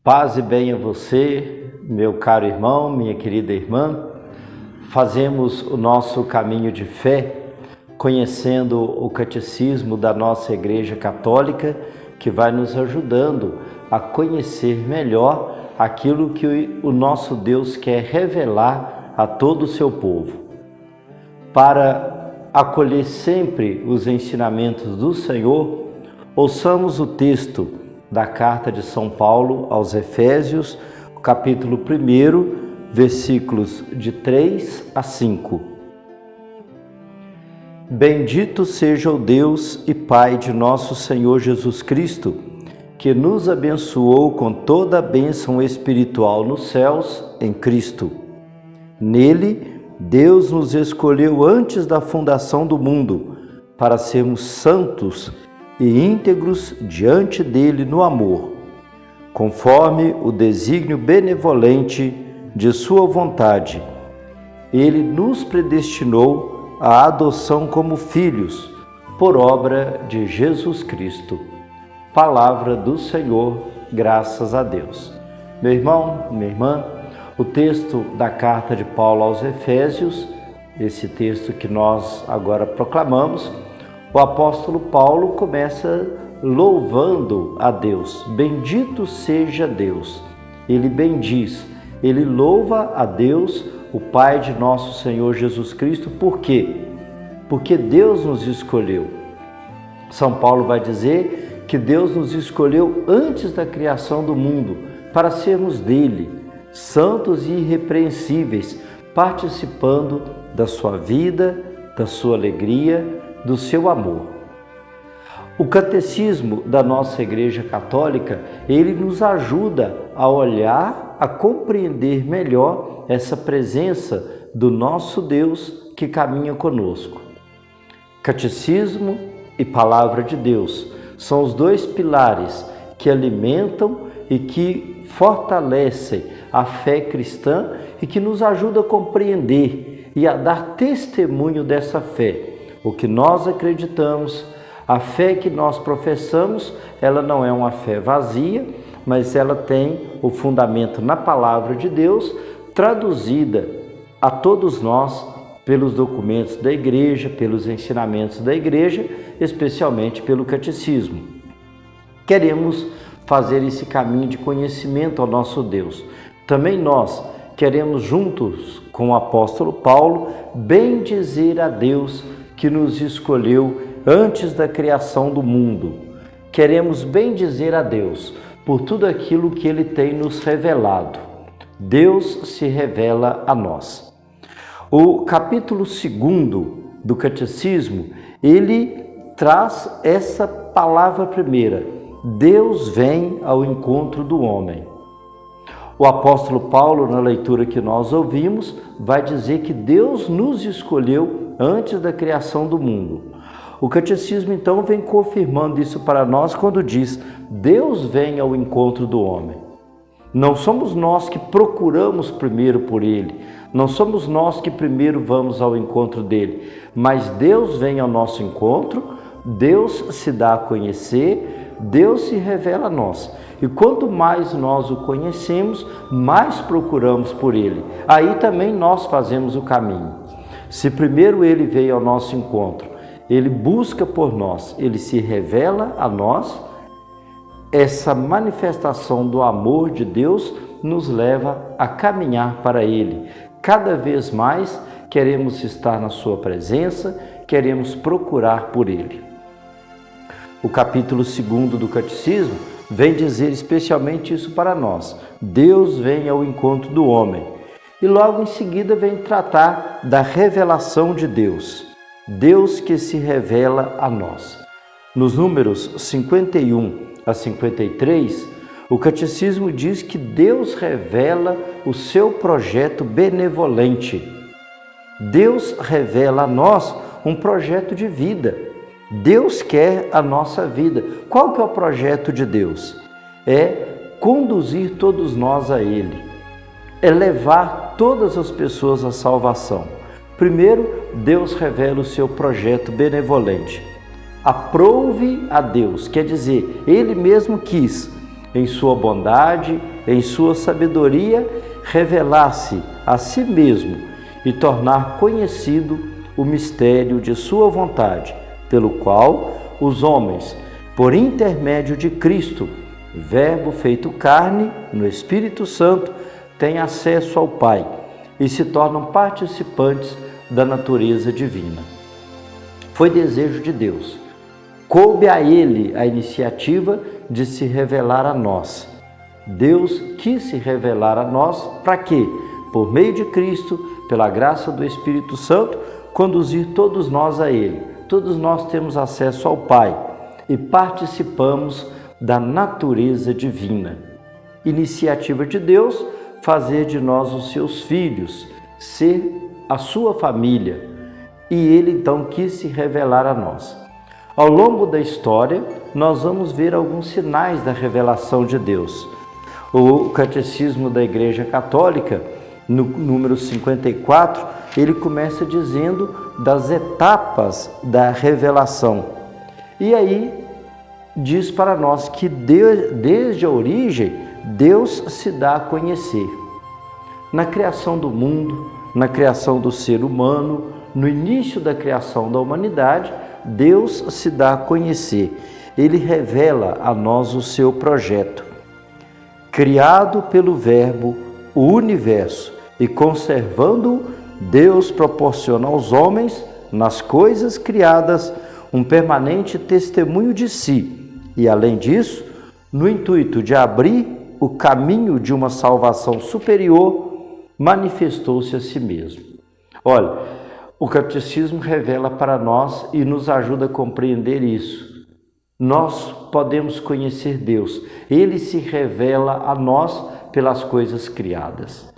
Paz e bem a você, meu caro irmão, minha querida irmã. Fazemos o nosso caminho de fé, conhecendo o catecismo da nossa Igreja Católica, que vai nos ajudando a conhecer melhor aquilo que o nosso Deus quer revelar a todo o seu povo. Para acolher sempre os ensinamentos do Senhor, ouçamos o texto da carta de São Paulo aos Efésios, capítulo 1, versículos de 3 a 5. Bendito seja o Deus e Pai de nosso Senhor Jesus Cristo, que nos abençoou com toda a bênção espiritual nos céus em Cristo. Nele, Deus nos escolheu antes da fundação do mundo, para sermos santos e íntegros diante dele no amor, conforme o desígnio benevolente de sua vontade. Ele nos predestinou à adoção como filhos, por obra de Jesus Cristo. Palavra do Senhor, graças a Deus. Meu irmão, minha irmã, o texto da carta de Paulo aos Efésios, esse texto que nós agora proclamamos, o apóstolo Paulo começa louvando a Deus. Bendito seja Deus. Ele bendiz, ele louva a Deus, o Pai de nosso Senhor Jesus Cristo. Por quê? Porque Deus nos escolheu. São Paulo vai dizer que Deus nos escolheu antes da criação do mundo para sermos dele, santos e irrepreensíveis, participando da sua vida, da sua alegria, do seu amor. O catecismo da nossa Igreja Católica, ele nos ajuda a olhar, a compreender melhor essa presença do nosso Deus que caminha conosco. Catecismo e Palavra de Deus são os dois pilares que alimentam e que fortalecem a fé cristã e que nos ajudam a compreender e a dar testemunho dessa fé. O que nós acreditamos, a fé que nós professamos, ela não é uma fé vazia, mas ela tem o fundamento na Palavra de Deus, traduzida a todos nós pelos documentos da Igreja, pelos ensinamentos da Igreja, especialmente pelo Catecismo. Queremos fazer esse caminho de conhecimento ao nosso Deus. Também nós queremos, juntos com o apóstolo Paulo, bendizer a Deus que nos escolheu antes da criação do mundo. Queremos bendizer a Deus por tudo aquilo que Ele tem nos revelado. Deus se revela a nós. O capítulo 2 do Catecismo, ele traz essa palavra primeira: Deus vem ao encontro do homem. O apóstolo Paulo, na leitura que nós ouvimos, vai dizer que Deus nos escolheu antes da criação do mundo. O catecismo, então, vem confirmando isso para nós quando diz: Deus vem ao encontro do homem. Não somos nós que procuramos primeiro por ele, não somos nós que primeiro vamos ao encontro dele, mas Deus vem ao nosso encontro, Deus se dá a conhecer, Deus se revela a nós. E quanto mais nós o conhecemos, mais procuramos por ele. Aí também nós fazemos o caminho. Se primeiro ele veio ao nosso encontro, ele busca por nós, ele se revela a nós, essa manifestação do amor de Deus nos leva a caminhar para ele. Cada vez mais queremos estar na sua presença, queremos procurar por ele. O capítulo 2 do Catecismo vem dizer especialmente isso para nós. Deus vem ao encontro do homem. E logo em seguida vem tratar da revelação de Deus. Deus que se revela a nós. Nos números 51 a 53, o Catecismo diz que Deus revela o seu projeto benevolente. Deus revela a nós um projeto de vida. Deus quer a nossa vida. Qual que é o projeto de Deus? É conduzir todos nós a Ele. É levar todas as pessoas à salvação. Primeiro, Deus revela o seu projeto benevolente. Aprouve a Deus, quer dizer, Ele mesmo quis em sua bondade, em sua sabedoria, revelar-se a si mesmo e tornar conhecido o mistério de sua vontade, pelo qual os homens, por intermédio de Cristo, Verbo feito carne, no Espírito Santo, têm acesso ao Pai e se tornam participantes da natureza divina. Foi desejo de Deus. Coube a Ele a iniciativa de se revelar a nós. Deus quis se revelar a nós para quê? Por meio de Cristo, pela graça do Espírito Santo, conduzir todos nós a Ele. Todos nós temos acesso ao Pai e participamos da natureza divina. Iniciativa de Deus, fazer de nós os seus filhos, ser a sua família. E Ele então quis se revelar a nós. Ao longo da história, nós vamos ver alguns sinais da revelação de Deus. O Catecismo da Igreja Católica, no número 54, ele começa dizendo das etapas da revelação. E aí diz para nós que desde a origem, Deus se dá a conhecer. Na criação do mundo, na criação do ser humano, no início da criação da humanidade, Deus se dá a conhecer. Ele revela a nós o seu projeto. Criado pelo Verbo, o universo, e conservando-o, Deus proporciona aos homens, nas coisas criadas, um permanente testemunho de si. E, além disso, no intuito de abrir o caminho de uma salvação superior, manifestou-se a si mesmo. Olha, o Catecismo revela para nós e nos ajuda a compreender isso. Nós podemos conhecer Deus. Ele se revela a nós pelas coisas criadas.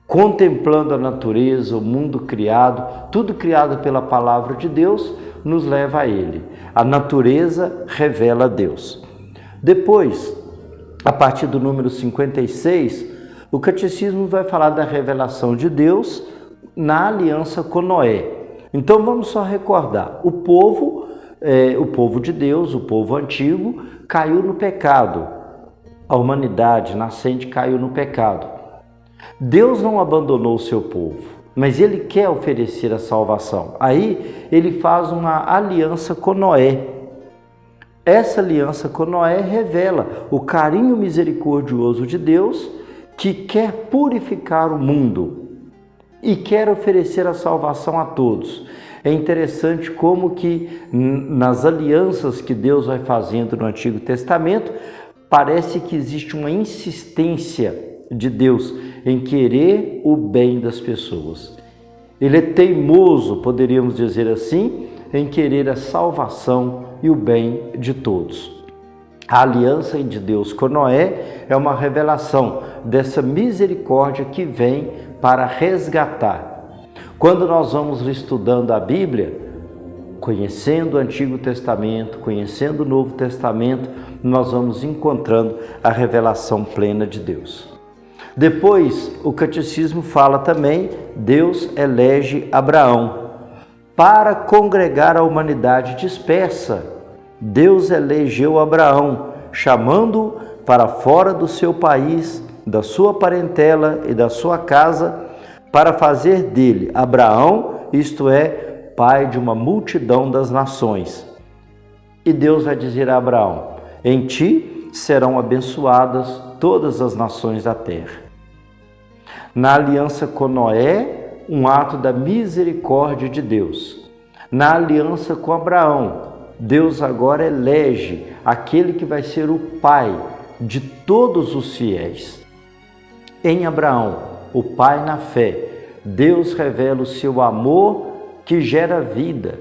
Contemplando a natureza, o mundo criado, tudo criado pela palavra de Deus, nos leva a Ele. A natureza revela a Deus. Depois, a partir do número 56, o Catecismo vai falar da revelação de Deus na aliança com Noé. Então vamos só recordar, o povo de Deus, o povo antigo, caiu no pecado. A humanidade nascente caiu no pecado. Deus não abandonou o seu povo, mas Ele quer oferecer a salvação. Aí Ele faz uma aliança com Noé. Essa aliança com Noé revela o carinho misericordioso de Deus, que quer purificar o mundo e quer oferecer a salvação a todos. É interessante como que nas alianças que Deus vai fazendo no Antigo Testamento, parece que existe uma insistência de Deus em querer o bem das pessoas. Ele é teimoso, poderíamos dizer assim, em querer a salvação e o bem de todos. A aliança de Deus com Noé é uma revelação dessa misericórdia que vem para resgatar. Quando nós vamos estudando a Bíblia, conhecendo o Antigo Testamento, conhecendo o Novo Testamento, nós vamos encontrando a revelação plena de Deus. Depois, o Catecismo fala também, Deus elege Abraão para congregar a humanidade dispersa. Deus elegeu Abraão, chamando-o para fora do seu país, da sua parentela e da sua casa, para fazer dele, Abraão, isto é, pai de uma multidão das nações. E Deus vai dizer a Abraão, em ti serão abençoadas todas as nações da terra. Na aliança com Noé, um ato da misericórdia de Deus. Na aliança com Abraão, Deus agora elege aquele que vai ser o pai de todos os fiéis. Em Abraão, o pai na fé, Deus revela o seu amor que gera vida,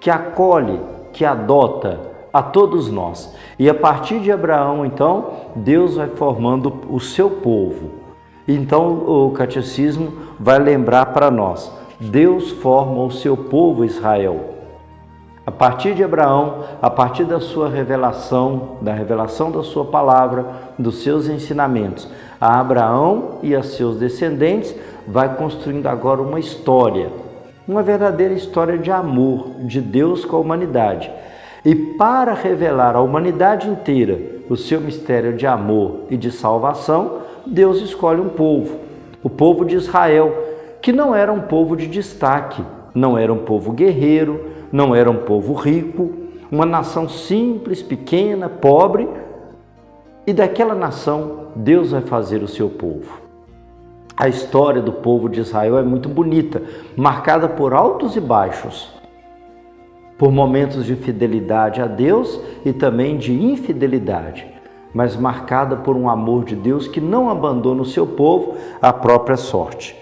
que acolhe, que adota a todos nós. E a partir de Abraão, então, Deus vai formando o seu povo. Então o Catecismo vai lembrar para nós, Deus forma o seu povo Israel. A partir de Abraão, a partir da sua revelação, da revelação da sua palavra, dos seus ensinamentos, a Abraão e a seus descendentes vai construindo agora uma história, uma verdadeira história de amor de Deus com a humanidade. E para revelar à humanidade inteira o seu mistério de amor e de salvação, Deus escolhe um povo, o povo de Israel, que não era um povo de destaque, não era um povo guerreiro, não era um povo rico, uma nação simples, pequena, pobre, e daquela nação Deus vai fazer o seu povo. A história do povo de Israel é muito bonita, marcada por altos e baixos, por momentos de fidelidade a Deus e também de infidelidade, mas marcada por um amor de Deus que não abandona o seu povo à própria sorte.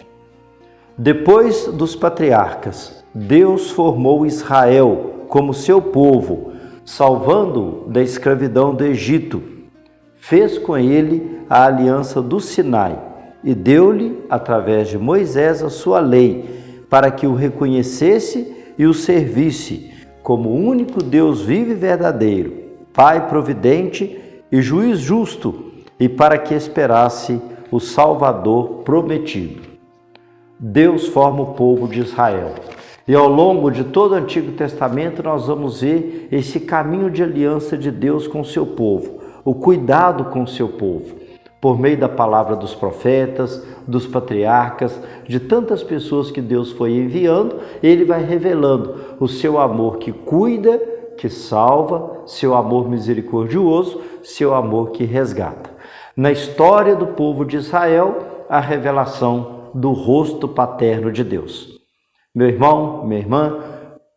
Depois dos patriarcas, Deus formou Israel como seu povo, salvando-o da escravidão do Egito. Fez com ele a aliança do Sinai e deu-lhe, através de Moisés, a sua lei, para que o reconhecesse e o servisse como o único Deus vivo e verdadeiro, Pai providente e juiz justo, e para que esperasse o Salvador prometido. Deus forma o povo de Israel. E ao longo de todo o Antigo Testamento nós vamos ver esse caminho de aliança de Deus com o seu povo, o cuidado com o seu povo, por meio da palavra dos profetas, dos patriarcas, de tantas pessoas que Deus foi enviando, ele vai revelando o seu amor que cuida, que salva, seu amor misericordioso, seu amor que resgata. Na história do povo de Israel, a revelação do rosto paterno de Deus. Meu irmão, minha irmã,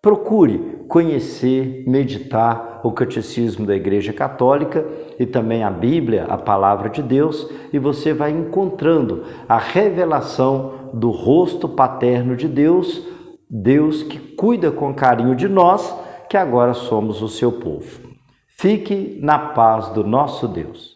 procure conhecer, meditar o Catecismo da Igreja Católica e também a Bíblia, a Palavra de Deus, e você vai encontrando a revelação do rosto paterno de Deus, Deus que cuida com carinho de nós, que agora somos o seu povo. Fique na paz do nosso Deus.